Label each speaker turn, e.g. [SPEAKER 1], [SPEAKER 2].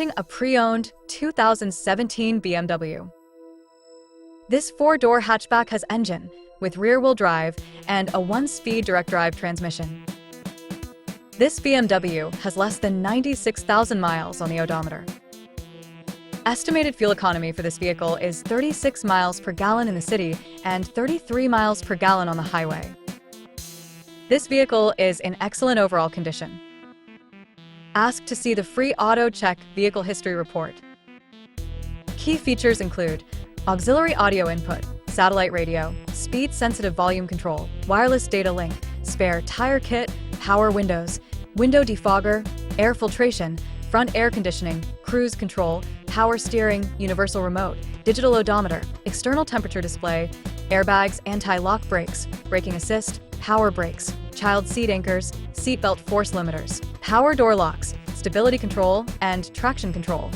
[SPEAKER 1] presenting a pre-owned 2017 BMW. This four-door hatchback has engine with rear-wheel drive and a 1-speed direct-drive transmission. This BMW has less than 96,000 miles on the odometer. Estimated fuel economy for this vehicle is 36 miles per gallon in the city and 33 miles per gallon on the highway. This vehicle is in excellent overall condition. Ask to see the free Auto Check Vehicle History Report. Key features include auxiliary audio input, satellite radio, speed-sensitive volume control, wireless data link, spare tire kit, power windows, window defogger, air filtration, front air conditioning, cruise control, power steering, universal remote, digital odometer, external temperature display, airbags, anti-lock brakes, braking assist, power brakes, child seat anchors, seatbelt force limiters, power door locks, stability control, and traction control.